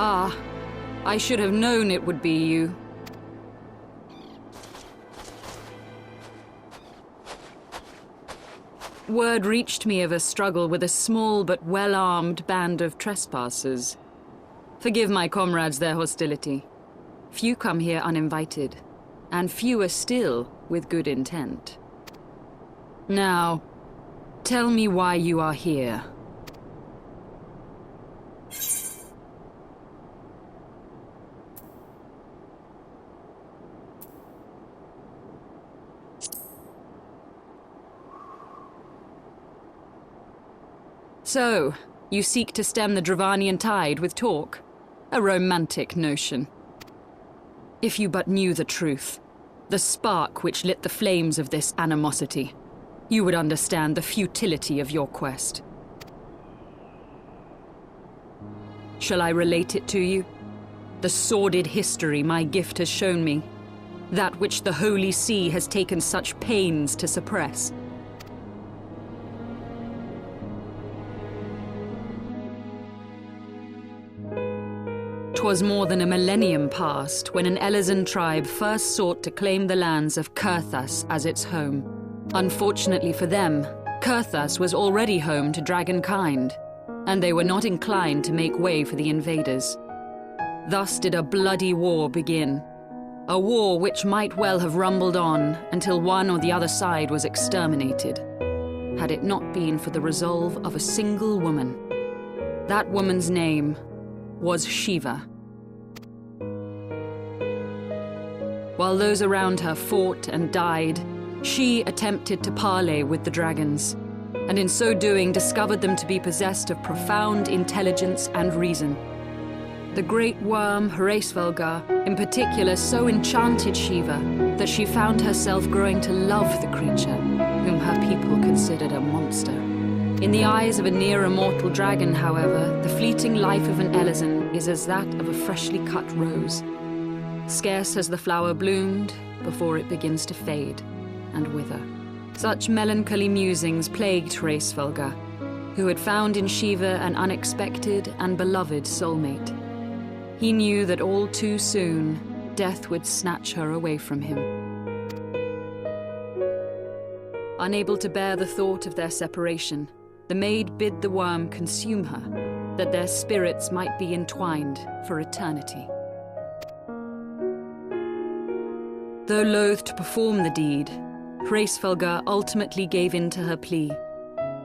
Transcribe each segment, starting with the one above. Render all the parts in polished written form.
Ah, I should have known it would be you. Word reached me of a struggle with a small but well-armed band of trespassers. Forgive my comrades their hostility. Few come here uninvited, and fewer still with good intent. Now, tell me why you are here. So, you seek to stem the Dravanian tide with talk? A romantic notion. If you but knew the truth, the spark which lit the flames of this animosity, you would understand the futility of your quest. Shall I relate it to you? The sordid history my gift has shown me, that which the Holy See has taken such pains to suppress. 'Twas more than a millennium past when an Elezen tribe first sought to claim the lands of Kurthas as its home. Unfortunately for them, Kurthas was already home to dragonkind, and they were not inclined to make way for the invaders. Thus did a bloody war begin, a war which might well have rumbled on until one or the other side was exterminated, had it not been for the resolve of a single woman. That woman's name was Shiva. While those around her fought and died, she attempted to parley with the dragons, and in so doing discovered them to be possessed of profound intelligence and reason. The great worm, Hraesvelgar, in particular so enchanted Shiva that she found herself growing to love the creature, whom her people considered a monster. In the eyes of a near-immortal dragon, however, the fleeting life of an Elezen is as that of a freshly cut rose. Scarce has the flower bloomed before it begins to fade and wither. Such melancholy musings plagued Hraesvelgar, who had found in Shiva an unexpected and beloved soulmate. He knew that all too soon, death would snatch her away from him. Unable to bear the thought of their separation, the maid bid the worm consume her, that their spirits might be entwined for eternity. Though loath to perform the deed, Hraesvelgar ultimately gave in to her plea,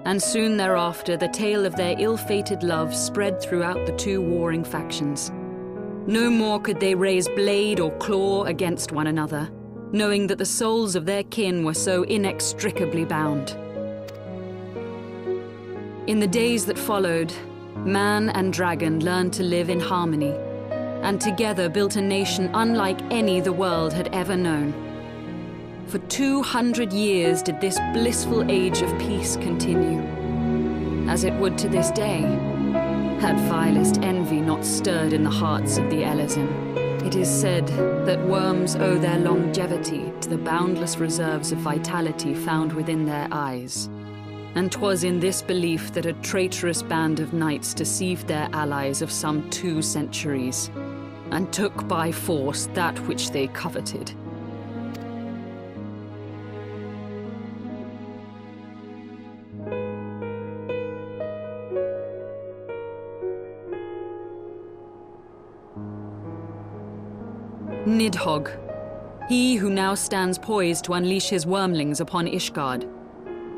and soon thereafter the tale of their ill-fated love spread throughout the two warring factions. No more could they raise blade or claw against one another, knowing that the souls of their kin were so inextricably bound. In the days that followed, man and dragon learned to live in harmony, and together built a nation unlike any the world had ever known. For 200 years did this blissful age of peace continue, as it would to this day, had vilest envy not stirred in the hearts of the Elezen. It is said that worms owe their longevity to the boundless reserves of vitality found within their eyes. And 'twas in this belief that a traitorous band of knights deceived their allies of some 2 centuries, and took by force that which they coveted. Nidhogg, he who now stands poised to unleash his wormlings upon Ishgard,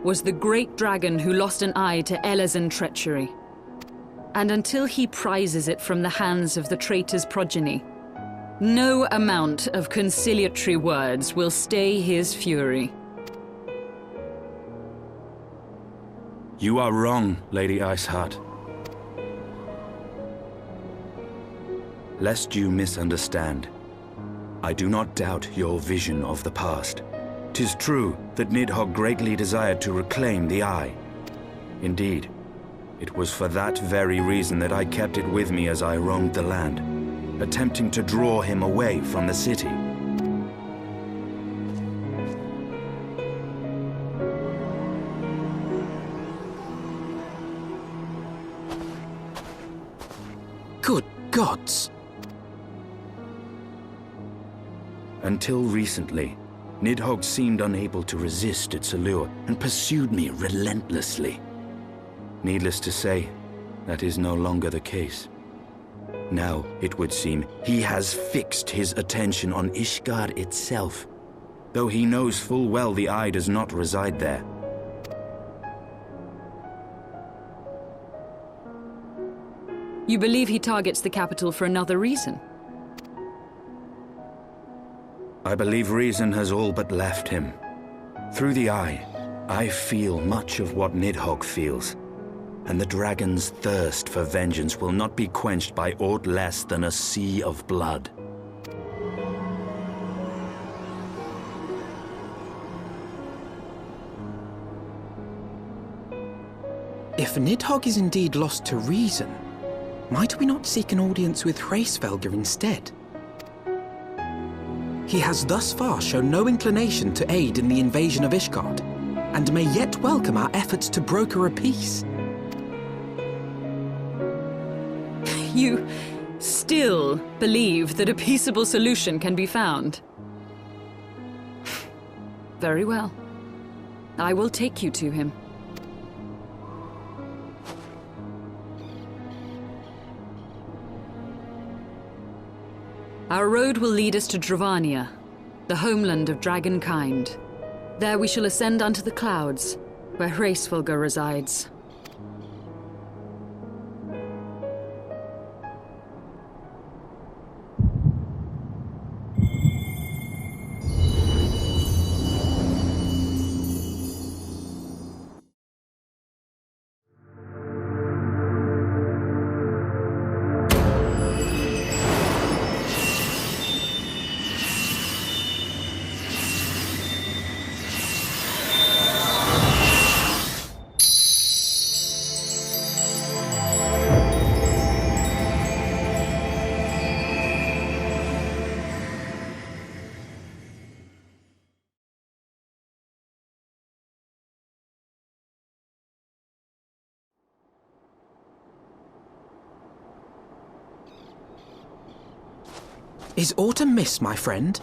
was the great dragon who lost an eye to Elezen treachery. And until he prizes it from the hands of the traitor's progeny, no amount of conciliatory words will stay his fury. You are wrong, Lady Iceheart. Lest you misunderstand, I do not doubt your vision of the past. 'Tis true that Nidhogg greatly desired to reclaim the Eye. Indeed, it was for that very reason that I kept it with me as I roamed the land, attempting to draw him away from the city. Good gods! Until recently, Nidhogg seemed unable to resist its allure and pursued me relentlessly. Needless to say, that is no longer the case. Now, it would seem, he has fixed his attention on Ishgard itself, though he knows full well the eye does not reside there. You believe he targets the capital for another reason? I believe reason has all but left him. Through the eye, I feel much of what Nidhogg feels, and the dragon's thirst for vengeance will not be quenched by aught less than a sea of blood. If Nidhogg is indeed lost to reason, might we not seek an audience with Hraesvelgr instead? He has thus far shown no inclination to aid in the invasion of Ishgard, and may yet welcome our efforts to broker a peace. You still believe that a peaceable solution can be found? Very well. I will take you to him. Our road will lead us to Dravania, the homeland of dragonkind. There we shall ascend unto the clouds, where Hraesvelgr resides. Is aught amiss, my friend?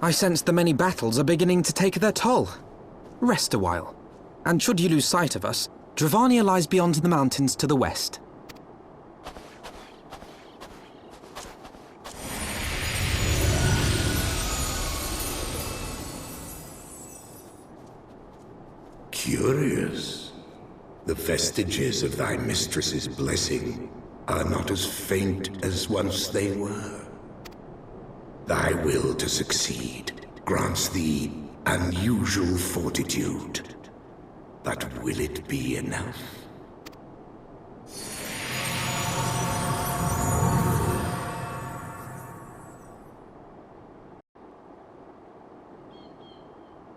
I sense the many battles are beginning to take their toll. Rest a while, and should you lose sight of us, Dravania lies beyond the mountains to the west. Curious. The vestiges of thy mistress's blessing are not as faint as once they were. Thy will to succeed grants thee unusual fortitude. But will it be enough?